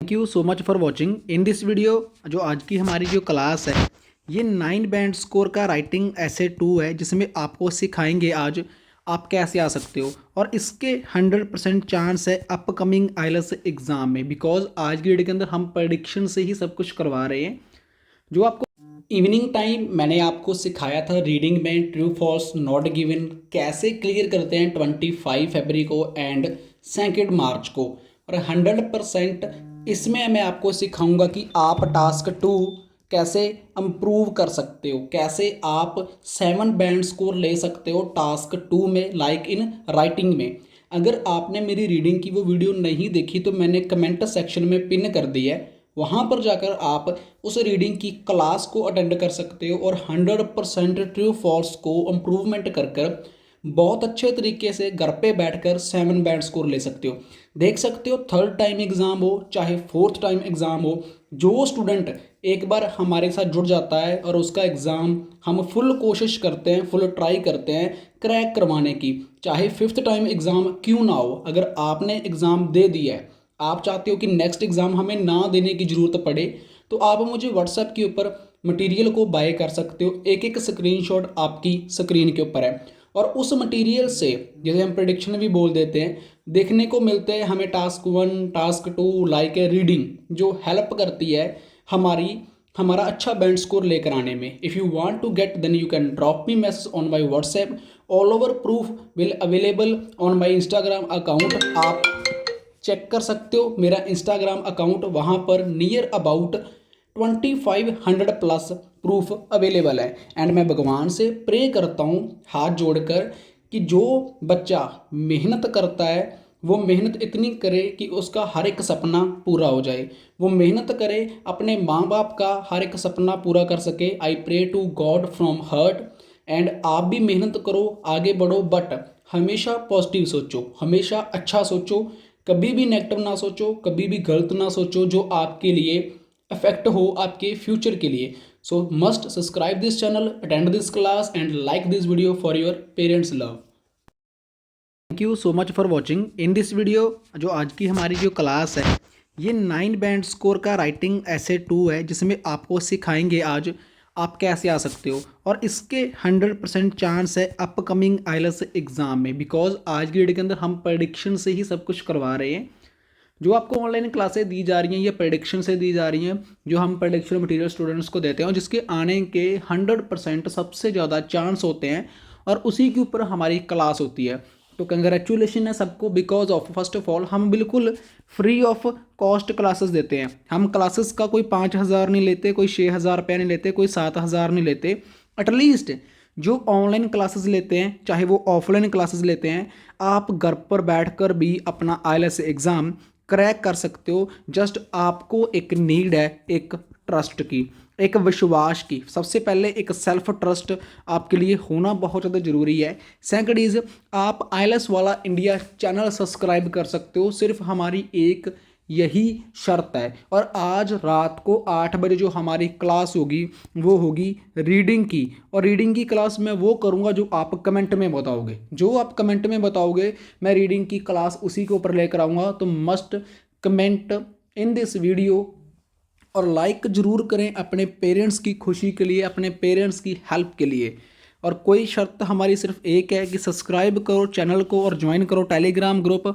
Thank you so much for watching in this video. जो आज की हमारी जो क्लास है ये 9 बैंड स्कोर का राइटिंग ऐसे 2 है, जिसमें आपको सिखाएंगे आज आप कैसे आ सकते हो। और इसके 100% चांस है अपकमिंग आइलेट्स एग्ज़ाम में, बिकॉज आज की डेट के अंदर हम प्रेडिक्शन से ही सब कुछ करवा रहे हैं। जो आपको इवनिंग टाइम मैंने आपको सिखाया था रीडिंग में ट्रू फॉल्स नॉट गिवन कैसे क्लियर करते हैं 25 फरवरी को एंड 2 मार्च को। और 100% इसमें मैं आपको सिखाऊंगा कि आप टास्क 2 कैसे इम्प्रूव कर सकते हो, कैसे आप 7 बैंड स्कोर ले सकते हो टास्क 2 में, लाइक इन राइटिंग में। अगर आपने मेरी रीडिंग की वो वीडियो नहीं देखी तो मैंने कमेंट सेक्शन में पिन कर दी है, वहाँ पर जाकर आप उस रीडिंग की क्लास को अटेंड कर सकते हो और 100% ट्रू फॉल्स को इम्प्रूवमेंट कर कर बहुत अच्छे तरीके से घर पे बैठकर 7 बैंड स्कोर ले सकते हो। देख सकते हो, 3rd टाइम एग्ज़ाम हो चाहे 4th टाइम एग्ज़ाम हो, जो स्टूडेंट एक बार हमारे साथ जुड़ जाता है और उसका एग्ज़ाम हम फुल कोशिश करते हैं, फुल ट्राई करते हैं क्रैक करवाने की, चाहे 5th टाइम एग्ज़ाम क्यों ना हो। अगर आपने एग्ज़ाम दे दिया है, आप चाहते हो कि नेक्स्ट एग्ज़ाम हमें ना देने की ज़रूरत पड़े, तो आप मुझे व्हाट्सएप के ऊपर मटेरियल को बाय कर सकते हो। एक एक स्क्रीनशॉट आपकी स्क्रीन के ऊपर है और उस मटेरियल से, जैसे हम प्रेडिक्शन भी बोल देते हैं, देखने को मिलते हैं हमें task 1 task 2 like a reading, जो हेल्प करती है हमारा अच्छा बैंड स्कोर लेकर आने में। If you want to get then you can drop me message on my WhatsApp. All over proof will available on my Instagram account. आप check कर सकते हो मेरा इंस्टाग्राम अकाउंट, वहाँ पर near about 2500 plus proof available है। And मैं भगवान से प्रे करता हूँ हाथ जोड़कर कि जो बच्चा मेहनत करता है वो मेहनत इतनी करे कि उसका हर एक सपना पूरा हो जाए, वो मेहनत करे अपने माँ बाप का हर एक सपना पूरा कर सके। I pray to God from heart. And आप भी मेहनत करो, आगे बढ़ो, बट हमेशा पॉजिटिव सोचो, हमेशा अच्छा सोचो, कभी भी नेगेटिव ना सोचो, कभी भी गलत ना सोचो जो आपके लिए इफेक्ट हो आपके फ्यूचर के लिए। सो must subscribe this channel, attend this class and like this video for your parents love. Thank you so much for watching in this video. जो आज की हमारी जो क्लास है ये 9 बैंड स्कोर का राइटिंग ऐसे 2 है, जिसमें आपको सिखाएंगे आज आप कैसे आ सकते हो। और इसके 100% चांस है अपकमिंग आइलेट्स एग्ज़ाम में, बिकॉज आज की डेट के अंदर हम प्रेडिक्शन से ही सब कुछ करवा रहे हैं। जो आपको ऑनलाइन क्लासेस दी जा रही हैं ये प्रेडिक्शन से दी जा रही हैं, जो हम प्रेडिक्शन मटेरियल स्टूडेंट्स को देते हैं और जिसके आने के 100% सबसे ज़्यादा चांस होते हैं, और उसी के ऊपर हमारी क्लास होती है। तो कंग्रेचुलेशन है सबको, because of first of all हम बिल्कुल फ्री ऑफ कॉस्ट क्लासेस देते हैं। हम क्लासेस का कोई 5,000 नहीं लेते, कोई 6,000 रुपये नहीं लेते, कोई 7,000 नहीं लेते। एटलीस्ट जो ऑनलाइन क्लासेस लेते हैं चाहे वो ऑफलाइन क्लासेस लेते हैं, आप घर पर बैठकर भी अपना आईएलटीएस एग्ज़ाम क्रैक कर सकते हो। जस्ट आपको एक नीड है एक ट्रस्ट की, एक विश्वास की। सबसे पहले एक सेल्फ ट्रस्ट आपके लिए होना बहुत ज़्यादा ज़रूरी है। सेकंड इज़ आप आईएलटीएस वाला इंडिया चैनल सब्सक्राइब कर सकते हो, सिर्फ हमारी एक यही शर्त है। और आज रात को 8 बजे जो हमारी क्लास होगी वो होगी रीडिंग की, और रीडिंग की क्लास मैं वो करूँगा जो आप कमेंट में बताओगे। जो आप कमेंट में बताओगे मैं रीडिंग की क्लास उसी के ऊपर लेकर आऊँगा। तो must comment in this video और लाइक ज़रूर करें अपने पेरेंट्स की खुशी के लिए, अपने पेरेंट्स की हेल्प के लिए। और कोई शर्त हमारी सिर्फ एक है कि सब्सक्राइब करो चैनल को और ज्वाइन करो Telegram group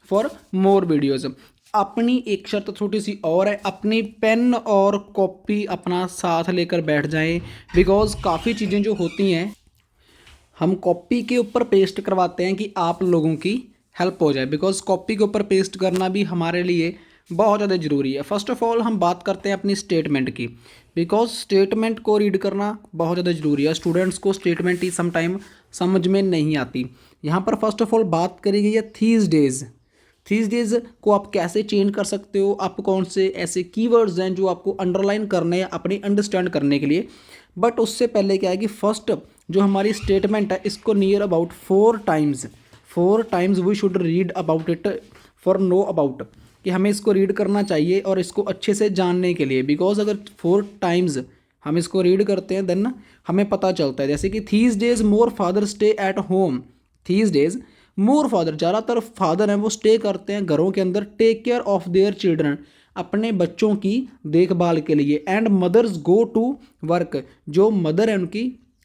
for more videos. अपनी एक शर्त छोटी सी और है, अपनी पेन और कॉपी अपना साथ लेकर बैठ जाएं, बिकॉज़ काफ़ी चीज़ें जो होती हैं हम कॉपी के ऊपर पेस्ट करवाते हैं कि आप लोगों की हेल्प हो जाए, बिकॉज़ कॉपी के ऊपर पेस्ट करना भी हमारे लिए बहुत ज़्यादा ज़रूरी है। फर्स्ट ऑफ ऑल हम बात करते हैं अपनी स्टेटमेंट की, बिकॉज स्टेटमेंट को रीड करना बहुत ज़्यादा ज़रूरी है। स्टूडेंट्स को स्टेटमेंट ही समटाइम समझ में नहीं आती। यहाँ पर फर्स्ट ऑफ ऑल बात करी गई है थीस डेज़। थीस डेज़ को आप कैसे चेंज कर सकते हो, आप कौन से ऐसे कीवर्ड्स हैं जो आपको अंडरलाइन करने हैं अपनी अंडरस्टैंड करने के लिए। बट उससे पहले क्या है कि फर्स्ट जो हमारी स्टेटमेंट है इसको near about 4 times we should read about it for know about, कि हमें इसको रीड करना चाहिए और इसको अच्छे से जानने के लिए। बिकॉज अगर 4 टाइम्स हम इसको रीड करते हैं देन हमें पता चलता है। जैसे कि these days more father stay at home. These days more father, ज़्यादातर फादर हैं वो स्टे करते हैं घरों के अंदर, take care of their children, अपने बच्चों की देखभाल के लिए। And mothers go to work, जो मदर है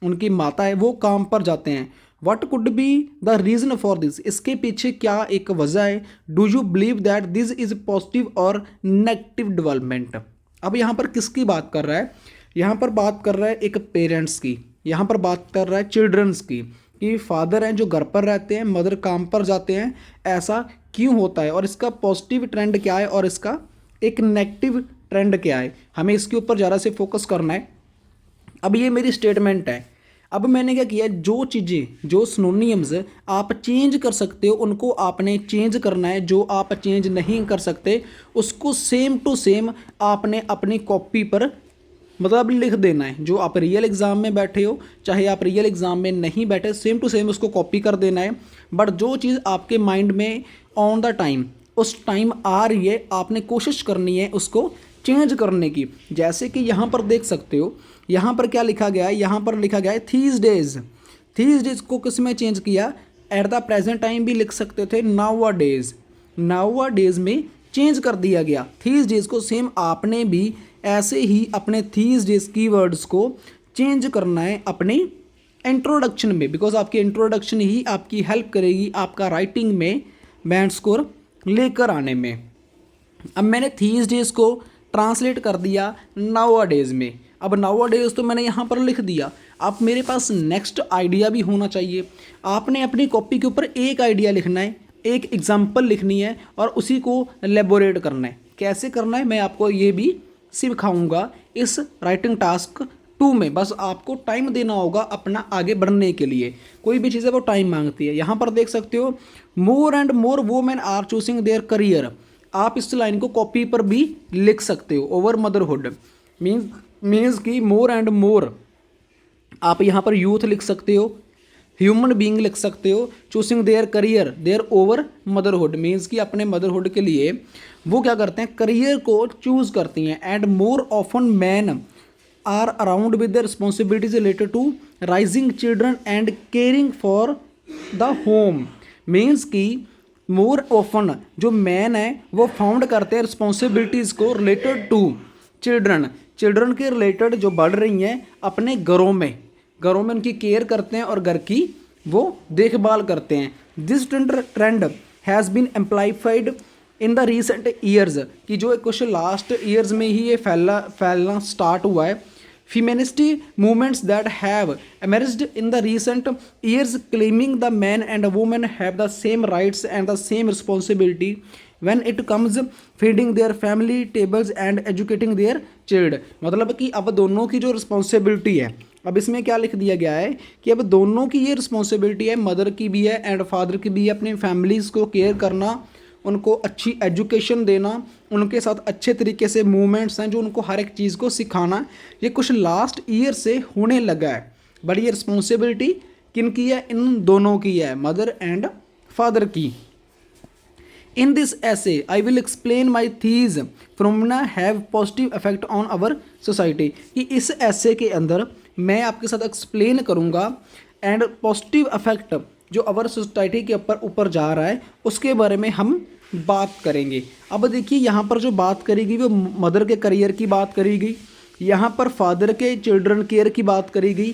उनकी माता है वो काम पर जाते हैं। What could be the reason for this, इसके पीछे क्या एक वजह है। Do you believe that this is positive और नेगेटिव डेवलपमेंट। अब यहाँ पर किसकी बात कर रहा है, यहाँ पर बात कर रहा है एक पेरेंट्स की, यहाँ पर बात कर रहा है चिल्ड्रंस की, कि फादर हैं जो घर पर रहते हैं, मदर काम पर जाते हैं, ऐसा क्यों होता है और इसका पॉजिटिव ट्रेंड क्या है और इसका एक नेगेटिव ट्रेंड क्या है। हमें इसके ऊपर ज़्यादा से फोकस करना है। अब ये मेरी स्टेटमेंट है। अब मैंने क्या किया, जो चीज़ें जो सिनोनिम्स आप चेंज कर सकते हो उनको आपने चेंज करना है, जो आप चेंज नहीं कर सकते उसको सेम टू सेम आपने अपनी कॉपी पर मतलब लिख देना है। जो आप रियल एग्ज़ाम में बैठे हो, चाहे आप रियल एग्ज़ाम में नहीं बैठे, सेम टू सेम उसको कॉपी कर देना है। बट जो चीज़ आपके माइंड में ऑन द टाइम उस टाइम आ रही है, आपने कोशिश करनी है उसको चेंज करने की। जैसे कि यहाँ पर देख सकते हो, यहाँ पर क्या लिखा गया है, यहाँ पर लिखा गया है थीस डेज। थीस डेज को किस में चेंज किया, एट द प्रेजेंट टाइम भी लिख सकते थे नाउ अ डेज, नाउ अ डेज में चेंज कर दिया गया। थीस डेज को सेम आपने भी ऐसे ही अपने थीस डेज कीवर्ड्स को चेंज करना है अपने इंट्रोडक्शन में, बिकॉज आपकी इंट्रोडक्शन ही आपकी हेल्प करेगी आपका राइटिंग में बैंड स्कोर लेकर आने में। अब मैंने थीस डेज को ट्रांसलेट कर दिया नाउ अ डेज में। अब नाउ अ डेज तो मैंने यहाँ पर लिख दिया। अब मेरे पास नेक्स्ट आइडिया भी होना चाहिए। आपने अपनी कॉपी के ऊपर एक आइडिया लिखना है, एक एग्जाम्पल लिखनी है और उसी को एलेबोरेट करना है। कैसे करना है मैं आपको ये भी सिखाऊंगा इस राइटिंग टास्क 2 में। बस आपको टाइम देना होगा अपना आगे बढ़ने के लिए। कोई भी चीज़ है वो टाइम मांगती है। यहाँ पर देख सकते हो, more and more women are choosing their career. आप इस लाइन को कॉपी पर भी लिख सकते हो। ओवर मदरहुड मीन्स कि मोर एंड मोर, आप यहाँ पर यूथ लिख सकते हो, ह्यूमन बीइंग लिख सकते हो। Choosing their career, there over motherhood means कि अपने मदरहुड के लिए वो क्या करते हैं, करियर को चूज करती हैं। And more often man are around with the responsibilities related to raising children and caring for the home. Means कि मोर ऑफन जो मैन है वो फाउंड करते हैं रिस्पॉन्सिबिलिटीज़ को रिलेटेड टू चिल्ड्रन के रिलेटेड जो बढ़ रही हैं अपने घरों में उनकी केयर करते हैं और घर की वो देखभाल करते हैं। This trend has been amplified in the recent years, कि जो कुछ लास्ट ईयर्स में ही ये फैलना स्टार्ट हुआ है। Feminist movements that have emerged in the recent years claiming the man and woman have the same rights and the same responsibility when it comes feeding their family tables and educating their children। मतलब कि अब दोनों की जो responsibility है, अब इसमें क्या लिख दिया गया है कि अब दोनों की ये रिस्पॉन्सिबिलिटी है, मदर की भी है एंड फादर की भी है, अपनी फैमिलीज़ को केयर करना, उनको अच्छी एजुकेशन देना, उनके साथ अच्छे तरीके से मूवमेंट्स हैं जो उनको हर एक चीज़ को सिखाना। ये कुछ लास्ट ईयर से होने लगा है। बट ये रिस्पॉन्सिबिलिटी किन की है, इन दोनों की है, मदर एंड फादर की। In this essay I will explain my thesis फ्रोमना have positive effect on our society, कि इस ऐसे के अंदर मैं आपके साथ एक्सप्लेन करूँगा एंड पॉजिटिव इफेक्ट जो अवर सोसाइटी के ऊपर जा रहा है उसके बारे में हम बात करेंगे। अब देखिए यहाँ पर जो बात करी गई वो मदर के करियर की बात करी गई, यहाँ पर फादर के चिल्ड्रन केयर की बात करी गई।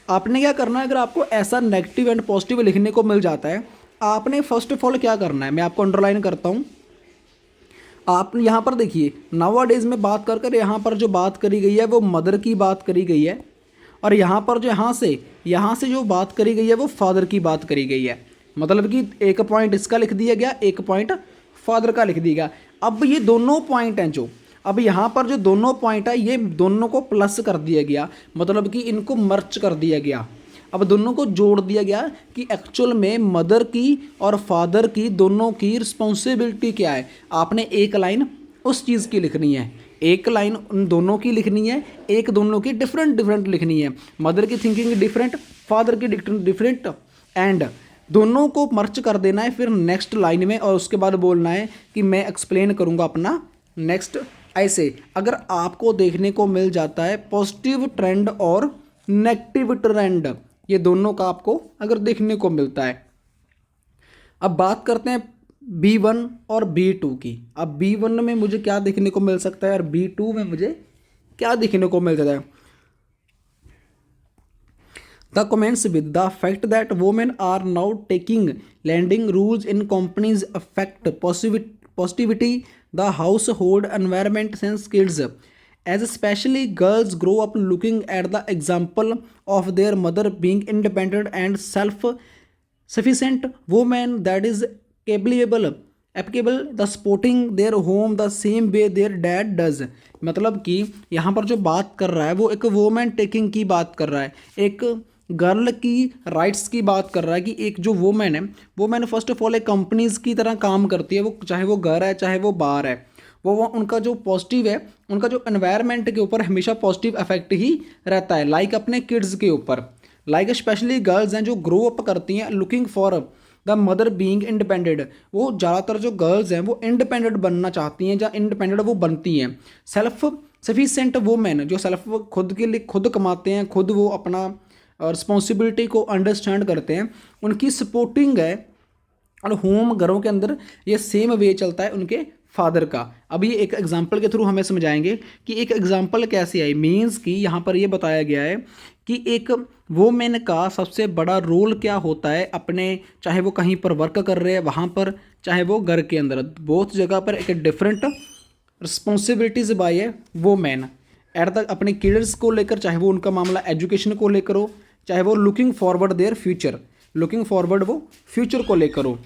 आपने क्या करना है, अगर आपको ऐसा नेगेटिव एंड पॉजिटिव लिखने को मिल जाता है, आपने फर्स्ट ऑफ ऑल क्या करना है, मैं आपको अंडरलाइन करता हूँ। आप यहाँ पर देखिए नाउ डेज में बात कर यहाँ पर जो बात करी गई है वो मदर की बात करी गई है, और यहाँ पर जो यहाँ से जो बात करी गई है वो फादर की बात करी गई है। मतलब कि एक पॉइंट इसका लिख दिया गया, एक पॉइंट फादर का लिख दिया गया। अब ये दोनों पॉइंट हैं जो अब यहाँ पर जो दोनों पॉइंट है ये दोनों को प्लस कर दिया गया, मतलब कि इनको मर्च कर दिया गया। अब दोनों को जोड़ दिया गया कि एक्चुअल में मदर की और फादर की दोनों की रिस्पॉन्सिबिलिटी क्या है। आपने एक लाइन उस चीज़ की लिखनी है, एक लाइन उन दोनों की लिखनी है, एक दोनों की डिफरेंट लिखनी है। मदर की थिंकिंग डिफरेंट, फादर की डिफरेंट, एंड दोनों को मर्च कर देना है फिर नेक्स्ट लाइन में, और उसके बाद बोलना है कि मैं एक्सप्लेन करूँगा अपना नेक्स्ट। ऐसे अगर आपको देखने को मिल जाता है पॉजिटिव ट्रेंड और नेगेटिव ट्रेंड, ये दोनों का आपको अगर देखने को मिलता है। अब बात करते हैं B1 और B2 की। अब B1 में मुझे क्या देखने को मिल सकता है और B2 में मुझे क्या देखने को मिल सकता है। The comments with the fact that women are now taking lending rules in companies affect positivity the household environment since kids, as especially girls grow up looking at the example of their mother being independent and self-sufficient woman that is capable applicable the supporting their home the same way their dad does। मतलब कि यहाँ पर जो बात कर रहा है वो एक वोमेन टेकिंग की बात कर रहा है, एक गर्ल की राइट्स की बात कर रहा है कि एक जो वोमेन है वो मैंने फर्स्ट ऑफ ऑल एक कंपनीज की तरह काम करती है, वो चाहे वो घर है चाहे वो बाहर है, वो उनका जो पॉजिटिव है, उनका जो एनवायरनमेंट के ऊपर हमेशा पॉजिटिव इफेक्ट ही रहता है, लाइक अपने किड्स के ऊपर, लाइक स्पेशली गर्ल्स हैं जो ग्रो अप करती हैं looking for the mother being independent. वो ज़्यादातर जो गर्ल्स हैं वो इंडिपेंडेंट बनना चाहती हैं या इंडिपेंडेंट वो बनती हैं। सेल्फ सफिशेंट वोमेन जो सेल्फ खुद के लिए खुद कमाते हैं, खुद वो अपना रिस्पॉन्सिबिलिटी को अंडरस्टैंड करते हैं, उनकी सपोर्टिंग है। और होम घरों के अंदर ये सेम वे चलता है उनके फादर का। अब ये एक एग्जांपल के थ्रू हमें समझाएंगे कि एक एग्जांपल कैसे आई। मीन्स कि यहाँ पर ये बताया गया है कि एक वोमेन का सबसे बड़ा रोल क्या होता है अपने, चाहे वो कहीं पर वर्क कर रहे हैं वहाँ पर, चाहे वो घर के अंदर, बहुत जगह पर एक different responsibilities by a women at the अपने किड्स को लेकर, चाहे वो उनका मामला एजुकेशन को लेकर हो, चाहे वो looking forward their future, looking forward वो फ्यूचर को लेकर हो।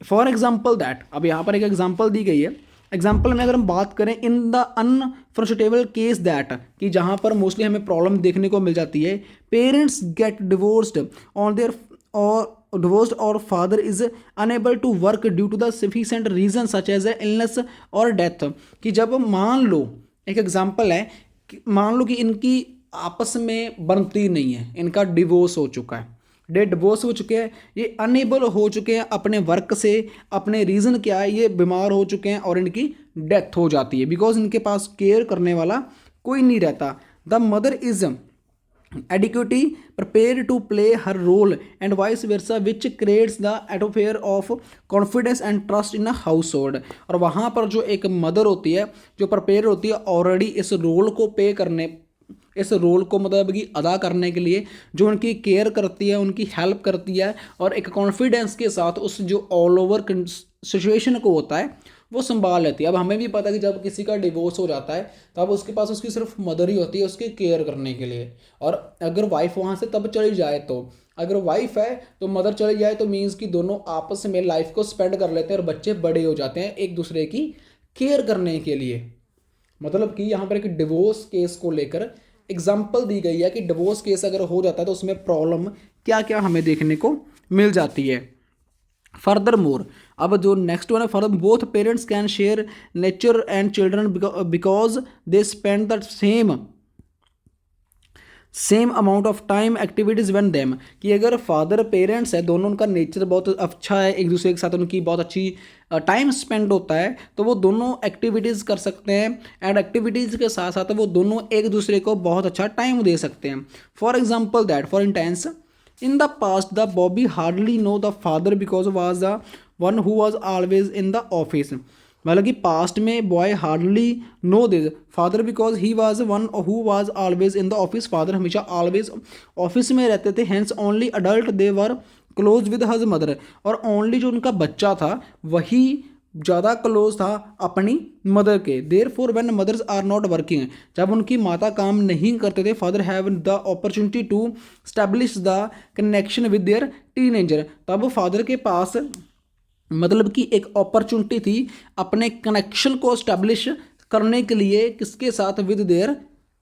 फॉर एग्जाम्पल दैट, अब यहाँ पर एक एग्जाम्पल दी गई है। एग्जाम्पल में अगर हम बात करें इन द अनफॉर्चुनेबल केस दैट, कि जहाँ पर मोस्टली हमें प्रॉब्लम देखने को मिल जाती है, parents get divorced on their और डिवोर्स्ड और father is unable to work due to the sufficient reason such as illness और डेथ। कि जब मान लो, एक एग्जाम्पल है कि मान लो कि इनकी आपस में बनती नहीं है, इनका डिवोर्स हो चुका है, डिवोर्स हो चुके हैं, ये अनएबल हो चुके हैं अपने वर्क से, अपने रीज़न क्या है, ये बीमार हो चुके हैं और इनकी डेथ हो जाती है बिकॉज इनके पास केयर करने वाला कोई नहीं रहता। The mother is adequately prepared to play her role and vice versa which creates the atmosphere of confidence and trust in a household। और वहाँ पर जो एक मदर होती है जो प्रिपेयर होती है ऑलरेडी इस रोल को पे करने, इस रोल को मतलब कि अदा करने के लिए, जो उनकी केयर करती है, उनकी हेल्प करती है और एक कॉन्फिडेंस के साथ उस जो ऑल ओवर सिचुएशन को होता है वो संभाल लेती है। अब हमें भी पता है कि जब किसी का डिवोर्स हो जाता है तब उसके पास उसकी सिर्फ मदर ही होती है उसकी केयर करने के लिए, और अगर वाइफ वहाँ से तब चली जाए, तो अगर वाइफ है तो मदर चली जाए तो मीन्स कि दोनों आपस में लाइफ को स्पेंड कर लेते हैं और बच्चे बड़े हो जाते हैं एक दूसरे की केयर करने के लिए। मतलब कि यहाँ पर एक डिवोर्स केस को लेकर एग्जाम्पल दी गई है कि डिवोर्स केस अगर हो जाता है तो उसमें प्रॉब्लम क्या क्या हमें देखने को मिल जाती है। फर्दर मोर, अब जो नेक्स्ट वन है, further both parents can share nature and children because they spend the same amount of time activities one them. कि अगर फादर पेरेंट्स है दोनों, उनका नेचर बहुत अच्छा है, एक दूसरे के साथ उनकी बहुत अच्छी टाइम स्पेंड होता है, तो वो दोनों एक्टिविटीज़ कर सकते हैं एंड एक्टिविटीज़ के साथ साथ वो दोनों एक दूसरे को बहुत अच्छा टाइम दे सकते हैं। For example that, for intense in the past the Bobby hardly know the father because was the one who was always in the office। मतलब कि पास्ट में boy hardly know this father because he was one who was always in the office. Father हमेशा always office में रहते थे, hence only adult they were close with his mother. और only जो उनका बच्चा था वही ज़्यादा क्लोज था अपनी मदर के। Therefore when mothers are not working, जब उनकी माता काम नहीं करते थे, father have the opportunity to establish the connection with their teenager, तब फादर के पास मतलब कि एक अपॉर्चुनिटी थी अपने कनेक्शन को स्टैब्लिश करने के लिए, किसके साथ, विद देयर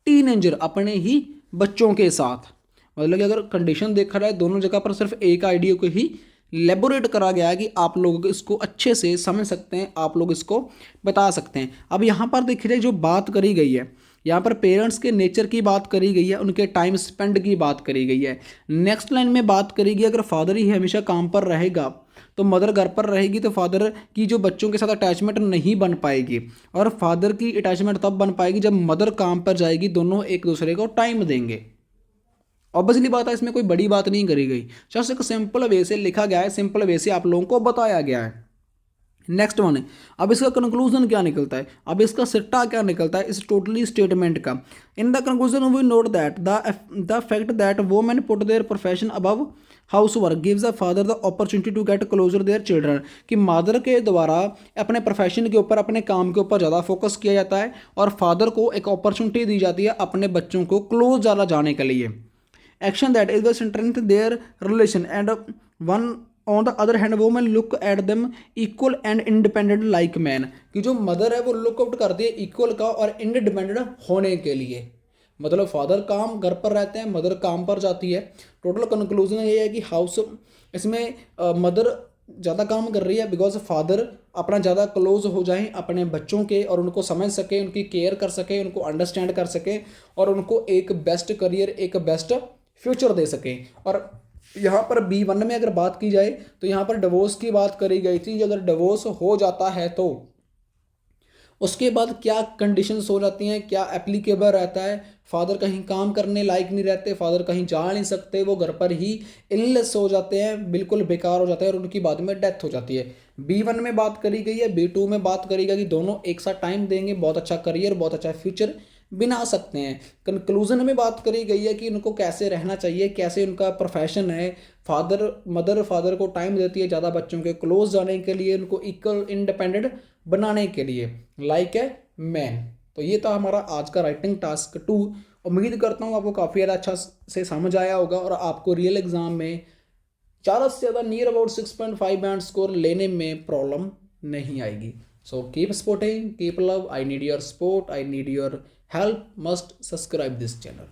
टीनेजर, अपने ही बच्चों के साथ। मतलब कि अगर कंडीशन देखा जाए दोनों जगह पर सिर्फ एक आइडिया को ही लेबोरेट करा गया है कि आप लोग इसको अच्छे से समझ सकते हैं, आप लोग इसको बता सकते हैं। अब यहाँ पर देखिए जाए जो बात करी गई है, यहाँ पर पेरेंट्स के नेचर की बात करी गई है, उनके टाइम स्पेंड की बात करी गई है। नेक्स्ट लाइन में बात करेगी अगर फादर ही हमेशा काम पर रहेगा तो मदर घर पर रहेगी, तो फादर की जो बच्चों के साथ अटैचमेंट नहीं बन पाएगी, और फादर की अटैचमेंट तब बन पाएगी जब मदर काम पर जाएगी, दोनों एक दूसरे को टाइम देंगे। ऑब्वियसली बात है, इसमें कोई बड़ी बात नहीं करी गई, जस्ट एक सिंपल वे से लिखा गया है, सिंपल वे से आप लोगों को बताया गया है। नेक्स्ट वन है, अब इसका कंक्लूजन क्या निकलता है, अब इसका सिट्टा क्या निकलता है इस टोटली स्टेटमेंट का। In the conclusion we note that the fact that women put their profession above house work gives a father the opportunity to get closer their children, कि मदर के द्वारा अपने प्रोफेशन के ऊपर, अपने काम के ऊपर ज़्यादा फोकस किया जाता है और फादर को एक अपॉर्चुनिटी दी जाती है अपने बच्चों को क्लोज ज़्यादा जाने के लिए। Action that is the strength there relation and one on the other hand women look at them equal and independent like man, कि जो मदर है वो लुकआउट करती है इक्वल का और इंडिपेंडेंट होने के लिए। मतलब फादर काम घर पर रहते हैं, मदर काम पर जाती है। टोटल कंक्लूजन ये है कि हाउस इसमें मदर ज़्यादा काम कर रही है बिकॉज फादर अपना ज़्यादा क्लोज हो जाएं अपने बच्चों के और उनको समझ सके, उनकी केयर कर सके, उनको अंडरस्टैंड कर सके और उनको एक बेस्ट करियर, एक बेस्ट फ्यूचर दे सकें। और यहाँ पर B1 में अगर बात की जाए तो यहाँ पर डिवोर्स की बात करी गई थी। अगर डिवोर्स हो जाता है तो उसके बाद क्या कंडीशंस हो जाती हैं, क्या एप्लीकेबल रहता है। फादर कहीं काम करने लायक नहीं रहते, फादर कहीं जा नहीं सकते, वो घर पर ही इलनेस हो जाते हैं, बिल्कुल बेकार हो जाते हैं और उनकी बाद में डेथ हो जाती है। B1 में बात करी गई है, B2 में बात करी गई कि दोनों एक साथ टाइम देंगे, बहुत अच्छा करियर, बहुत अच्छा फ्यूचर बना सकते हैं। कंक्लूजन में बात करी गई है कि उनको कैसे रहना चाहिए, कैसे उनका प्रोफेशन है। मदर फादर को टाइम देती है ज़्यादा बच्चों के क्लोज जाने के लिए, उनको इक्वल इंडिपेंडेंट बनाने के लिए, लाइक ए मैन। तो ये था हमारा आज का राइटिंग टास्क 2। उम्मीद करता हूँ आपको काफ़ी ज़्यादा अच्छा से समझ आया होगा और आपको रियल एग्जाम में ज़्यादा से ज़्यादा नियर अबाउट 6.5 बैंड स्कोर लेने में प्रॉब्लम नहीं आएगी। So keep supporting, keep love, I need your support, I need your help, must subscribe this channel.